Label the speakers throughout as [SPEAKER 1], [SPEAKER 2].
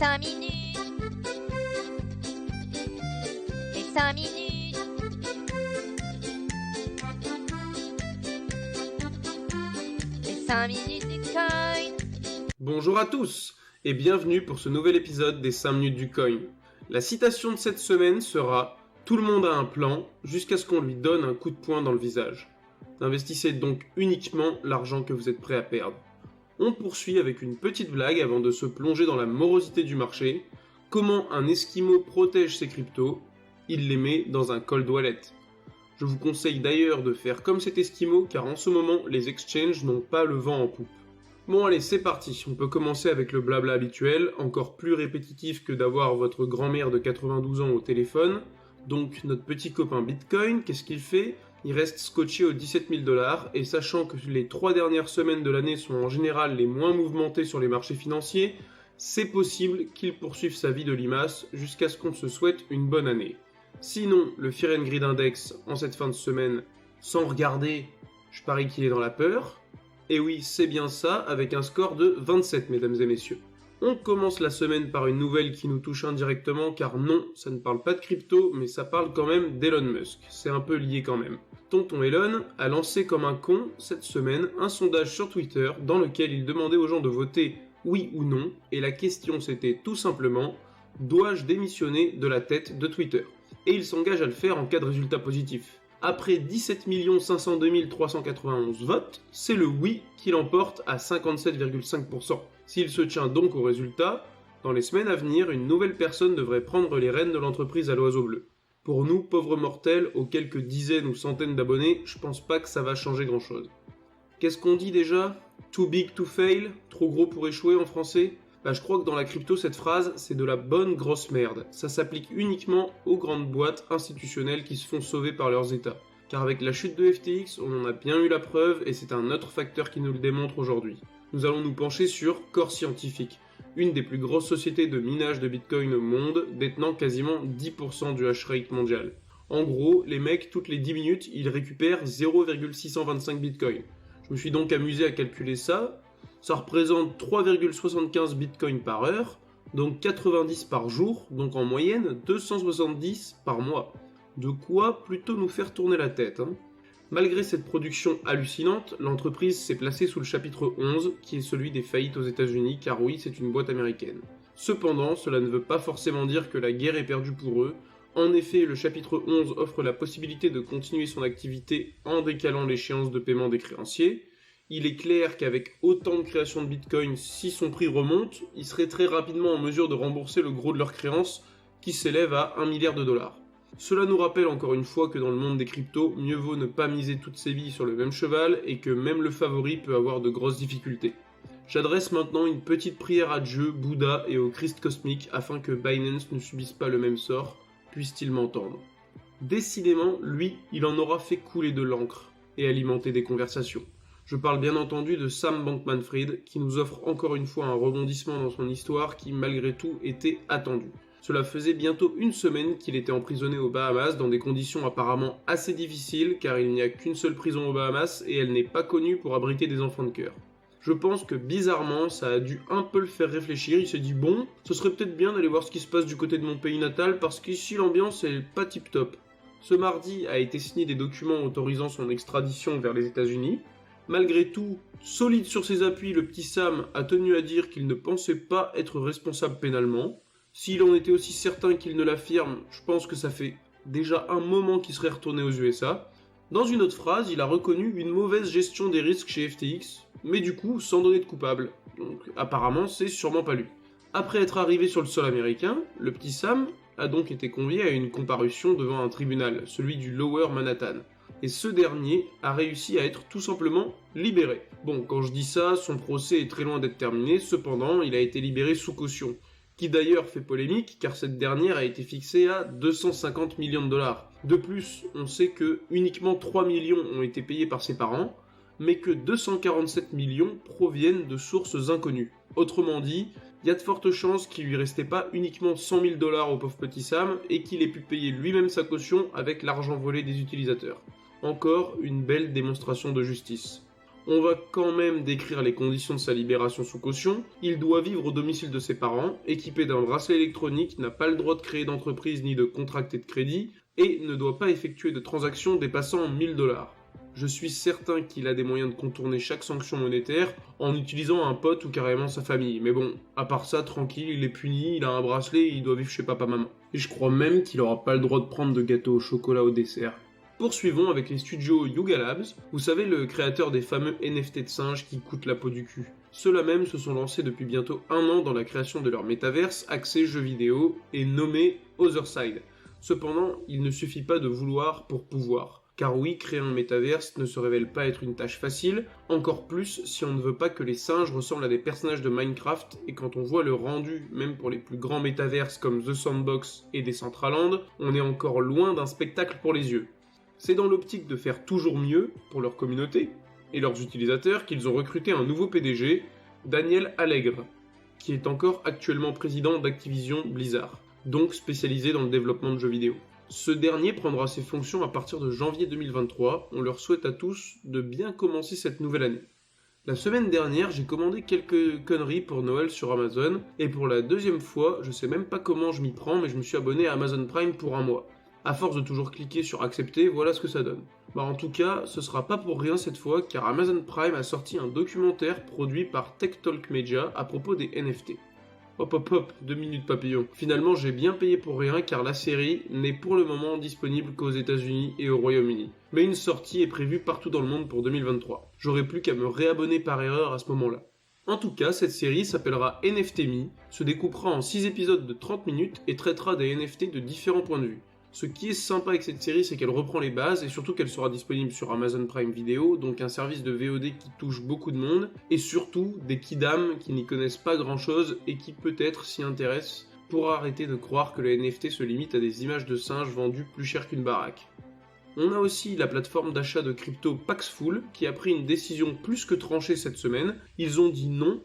[SPEAKER 1] 5 minutes. Les 5 minutes. Les 5 minutes du coin.
[SPEAKER 2] Bonjour à tous et bienvenue pour ce nouvel épisode des 5 minutes du coin. La citation de cette semaine sera « Tout le monde a un plan jusqu'à ce qu'on lui donne un coup de poing dans le visage ». Investissez donc uniquement l'argent que vous êtes prêt à perdre. On poursuit avec une petite blague avant de se plonger dans la morosité du marché. Comment un esquimau protège ses cryptos? Il les met dans un cold wallet. Je vous conseille d'ailleurs de faire comme cet esquimau car en ce moment les exchanges n'ont pas le vent en poupe. Bon allez, c'est parti, on peut commencer avec le blabla habituel, encore plus répétitif que d'avoir votre grand-mère de 92 ans au téléphone. Donc notre petit copain Bitcoin, qu'est-ce qu'il fait? Il reste scotché aux 17 000 $, et sachant que les 3 dernières semaines de l'année sont en général les moins mouvementées sur les marchés financiers, c'est possible qu'il poursuive sa vie de limace jusqu'à ce qu'on se souhaite une bonne année. Sinon, le Fear and Greed Index, en cette fin de semaine, sans regarder, je parie qu'il est dans la peur. Et oui, c'est bien ça, avec un score de 27, mesdames et messieurs. On commence la semaine par une nouvelle qui nous touche indirectement, car non, ça ne parle pas de crypto, mais ça parle quand même d'Elon Musk. C'est un peu lié quand même. Tonton Elon a lancé comme un con, cette semaine, un sondage sur Twitter dans lequel il demandait aux gens de voter oui ou non, et la question c'était tout simplement « Dois-je démissionner de la tête de Twitter ?» Et il s'engage à le faire en cas de résultat positif. Après 17 502 391 votes, c'est le oui qui l'emporte à 57,5%. S'il se tient donc au résultat, dans les semaines à venir, une nouvelle personne devrait prendre les rênes de l'entreprise à l'oiseau bleu. Pour nous, pauvres mortels, aux quelques dizaines ou centaines d'abonnés, je pense pas que ça va changer grand chose. Qu'est-ce qu'on dit déjà? Too big to fail? Trop gros pour échouer en français? Je crois que dans la crypto, cette phrase, c'est de la bonne grosse merde. Ça s'applique uniquement aux grandes boîtes institutionnelles qui se font sauver par leurs états. Car avec la chute de FTX, on en a bien eu la preuve et c'est un autre facteur qui nous le démontre aujourd'hui. Nous allons nous pencher sur Core Scientific, une des plus grosses sociétés de minage de Bitcoin au monde, détenant quasiment 10% du hash rate mondial. En gros, les mecs, toutes les 10 minutes, ils récupèrent 0,625 Bitcoin. Je me suis donc amusé à calculer ça. Ça représente 3,75 bitcoins par heure, donc 90 par jour, donc en moyenne 270 par mois. De quoi plutôt nous faire tourner la tête. Malgré cette production hallucinante, l'entreprise s'est placée sous le chapitre 11, qui est celui des faillites aux États-Unis, car oui, c'est une boîte américaine. Cependant, cela ne veut pas forcément dire que la guerre est perdue pour eux. En effet, le chapitre 11 offre la possibilité de continuer son activité en décalant l'échéance de paiement des créanciers. Il est clair qu'avec autant de création de Bitcoin, si son prix remonte, ils seraient très rapidement en mesure de rembourser le gros de leurs créances, qui s'élève à 1 milliard de $. Cela nous rappelle encore une fois que dans le monde des cryptos, mieux vaut ne pas miser toutes ses billes sur le même cheval et que même le favori peut avoir de grosses difficultés. J'adresse maintenant une petite prière à Dieu, Bouddha et au Christ cosmique afin que Binance ne subisse pas le même sort, puisse-t-il m'entendre. Décidément, lui, il en aura fait couler de l'encre et alimenter des conversations. Je parle bien entendu de Sam Bankman-Fried, qui nous offre encore une fois un rebondissement dans son histoire qui, malgré tout, était attendu. Cela faisait bientôt une semaine qu'il était emprisonné aux Bahamas dans des conditions apparemment assez difficiles, car il n'y a qu'une seule prison aux Bahamas et elle n'est pas connue pour abriter des enfants de cœur. Je pense que bizarrement, ça a dû un peu le faire réfléchir, il s'est dit bon, ce serait peut-être bien d'aller voir ce qui se passe du côté de mon pays natal parce qu'ici l'ambiance est pas tip top. Ce mardi a été signé des documents autorisant son extradition vers les États-Unis. Malgré tout, solide sur ses appuis, le petit Sam a tenu à dire qu'il ne pensait pas être responsable pénalement. S'il en était aussi certain qu'il ne l'affirme, je pense que ça fait déjà un moment qu'il serait retourné aux USA. Dans une autre phrase, il a reconnu une mauvaise gestion des risques chez FTX, mais du coup sans donner de coupable. Donc apparemment c'est sûrement pas lui. Après être arrivé sur le sol américain, le petit Sam a donc été convié à une comparution devant un tribunal, celui du Lower Manhattan. Et ce dernier a réussi à être tout simplement libéré. Bon, quand je dis ça, son procès est très loin d'être terminé, cependant il a été libéré sous caution, qui d'ailleurs fait polémique car cette dernière a été fixée à 250 millions de $. De plus, on sait que uniquement 3 millions ont été payés par ses parents, mais que 247 millions proviennent de sources inconnues. Autrement dit, il y a de fortes chances qu'il lui restait pas uniquement 100 000 $ au pauvre petit Sam et qu'il ait pu payer lui-même sa caution avec l'argent volé des utilisateurs. Encore une belle démonstration de justice. On va quand même décrire les conditions de sa libération sous caution. Il doit vivre au domicile de ses parents, équipé d'un bracelet électronique, n'a pas le droit de créer d'entreprise ni de contracter de crédit, et ne doit pas effectuer de transactions dépassant 1000 $. Je suis certain qu'il a des moyens de contourner chaque sanction monétaire en utilisant un pote ou carrément sa famille. Mais bon, à part ça, tranquille, il est puni, il a un bracelet, il doit vivre chez papa-maman. Et je crois même qu'il aura pas le droit de prendre de gâteau au chocolat au dessert. Poursuivons avec les studios Yuga Labs, vous savez le créateur des fameux NFT de singes qui coûtent la peau du cul. Ceux-là même se sont lancés depuis bientôt 1 an dans la création de leur métaverse axé jeux vidéo et nommé Otherside. Cependant, il ne suffit pas de vouloir pour pouvoir. Car oui, créer un métaverse ne se révèle pas être une tâche facile, encore plus si on ne veut pas que les singes ressemblent à des personnages de Minecraft, et quand on voit le rendu, même pour les plus grands métaverses comme The Sandbox et Decentraland, on est encore loin d'un spectacle pour les yeux. C'est dans l'optique de faire toujours mieux pour leur communauté et leurs utilisateurs qu'ils ont recruté un nouveau PDG, Daniel Alegre, qui est encore actuellement président d'Activision Blizzard, donc spécialisé dans le développement de jeux vidéo. Ce dernier prendra ses fonctions à partir de janvier 2023, on leur souhaite à tous de bien commencer cette nouvelle année. La semaine dernière, j'ai commandé quelques conneries pour Noël sur Amazon, et pour la deuxième fois, je sais même pas comment je m'y prends, mais je me suis abonné à Amazon Prime pour 1 mois. À force de toujours cliquer sur accepter, voilà ce que ça donne. En tout cas, ce sera pas pour rien cette fois, car Amazon Prime a sorti un documentaire produit par Tech Talk Media à propos des NFT. Hop, 2 minutes papillon. Finalement, j'ai bien payé pour rien car la série n'est pour le moment disponible qu'aux États-Unis et au Royaume-Uni. Mais une sortie est prévue partout dans le monde pour 2023. J'aurais plus qu'à me réabonner par erreur à ce moment-là. En tout cas, cette série s'appellera NFT Me, se découpera en 6 épisodes de 30 minutes et traitera des NFT de différents points de vue. Ce qui est sympa avec cette série, c'est qu'elle reprend les bases et surtout qu'elle sera disponible sur Amazon Prime Video, donc un service de VOD qui touche beaucoup de monde, et surtout des kidams qui n'y connaissent pas grand chose et qui peut-être s'y intéressent pour arrêter de croire que le NFT se limite à des images de singes vendues plus cher qu'une baraque. On a aussi la plateforme d'achat de crypto Paxful qui a pris une décision plus que tranchée cette semaine, ils ont dit non.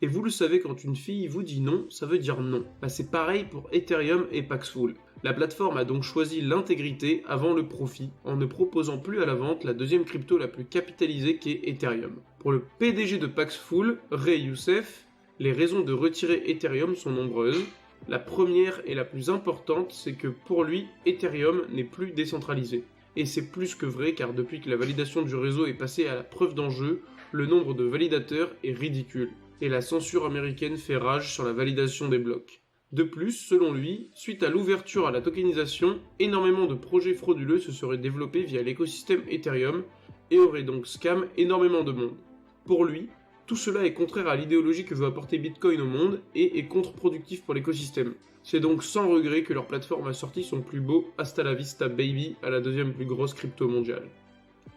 [SPEAKER 2] Et vous le savez, quand une fille vous dit non, ça veut dire non. C'est pareil pour Ethereum et Paxful. La plateforme a donc choisi l'intégrité avant le profit, en ne proposant plus à la vente la deuxième crypto la plus capitalisée qu'est Ethereum. Pour le PDG de Paxful, Ray Youssef, les raisons de retirer Ethereum sont nombreuses. La première et la plus importante, c'est que pour lui, Ethereum n'est plus décentralisé. Et c'est plus que vrai car depuis que la validation du réseau est passée à la preuve d'enjeu, le nombre de validateurs est ridicule. Et la censure américaine fait rage sur la validation des blocs. De plus, selon lui, suite à l'ouverture à la tokenisation, énormément de projets frauduleux se seraient développés via l'écosystème Ethereum et auraient donc scam énormément de monde. Pour lui, tout cela est contraire à l'idéologie que veut apporter Bitcoin au monde et est contre-productif pour l'écosystème. C'est donc sans regret que leur plateforme a sorti son plus beau Hasta la Vista Baby à la deuxième plus grosse crypto mondiale.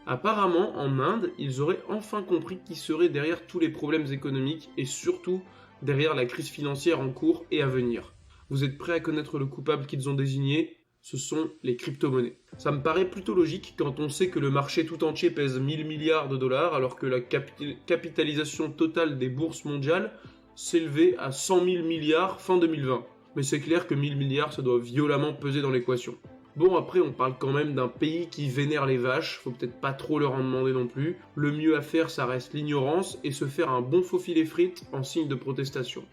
[SPEAKER 2] Apparemment, en Inde, ils auraient enfin compris qui serait derrière tous les problèmes économiques et surtout derrière la crise financière en cours et à venir. Vous êtes prêts à connaître le coupable qu'ils ont désigné ? Ce sont les crypto-monnaies. Ça me paraît plutôt logique quand on sait que le marché tout entier pèse 1000 milliards de dollars alors que la capitalisation totale des bourses mondiales s'élevait à 100 000 milliards fin 2020. Mais c'est clair que 1000 milliards ça doit violemment peser dans l'équation. Bon, après, on parle quand même d'un pays qui vénère les vaches, faut peut-être pas trop leur en demander non plus. Le mieux à faire, ça reste l'ignorance et se faire un bon faux filet frites en signe de protestation.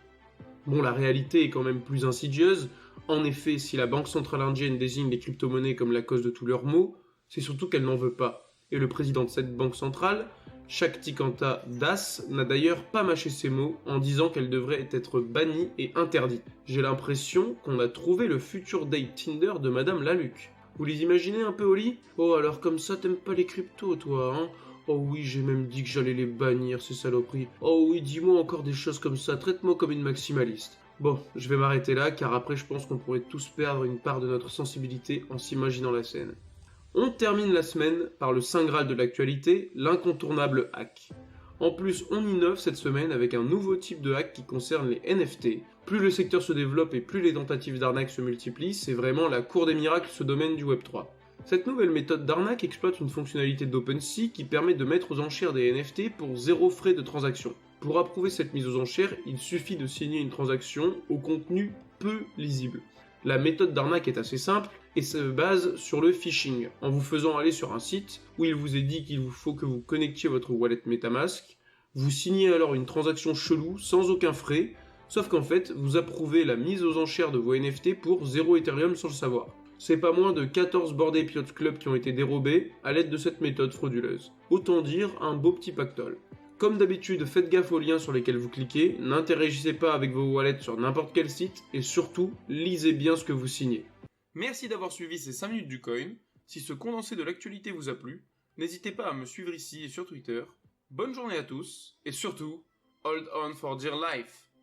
[SPEAKER 2] Bon, la réalité est quand même plus insidieuse. En effet, si la Banque Centrale Indienne désigne les crypto-monnaies comme la cause de tous leurs maux, c'est surtout qu'elle n'en veut pas. Et le président de cette banque centrale, Shaktikanta Das, n'a d'ailleurs pas mâché ses mots en disant qu'elle devrait être bannie et interdite. J'ai l'impression qu'on a trouvé le futur date Tinder de Madame Laluc. Vous les imaginez un peu au lit ? Oh, alors comme ça t'aimes pas les cryptos toi, hein ? Oh oui, j'ai même dit que j'allais les bannir, ces saloperies. Oh oui, dis-moi encore des choses comme ça, traite-moi comme une maximaliste. Bon, je vais m'arrêter là, car après je pense qu'on pourrait tous perdre une part de notre sensibilité en s'imaginant la scène. On termine la semaine par le saint graal de l'actualité, l'incontournable hack. En plus, on innove cette semaine avec un nouveau type de hack qui concerne les NFT. Plus le secteur se développe et plus les tentatives d'arnaque se multiplient, c'est vraiment la cour des miracles ce domaine du Web3. Cette nouvelle méthode d'arnaque exploite une fonctionnalité d'OpenSea qui permet de mettre aux enchères des NFT pour 0 frais de transaction. Pour approuver cette mise aux enchères, il suffit de signer une transaction au contenu peu lisible. La méthode d'arnaque est assez simple et se base sur le phishing, en vous faisant aller sur un site où il vous est dit qu'il vous faut que vous connectiez votre wallet MetaMask, vous signez alors une transaction chelou sans aucun frais, sauf qu'en fait vous approuvez la mise aux enchères de vos NFT pour 0 Ethereum sans le savoir. C'est pas moins de 14 Bored Ape Yacht Club qui ont été dérobés à l'aide de cette méthode frauduleuse. Autant dire un beau petit pactole. Comme d'habitude, faites gaffe aux liens sur lesquels vous cliquez, n'interagissez pas avec vos wallets sur n'importe quel site, et surtout, lisez bien ce que vous signez. Merci d'avoir suivi ces 5 minutes du coin. Si ce condensé de l'actualité vous a plu, n'hésitez pas à me suivre ici et sur Twitter. Bonne journée à tous, et surtout, hold on for dear life!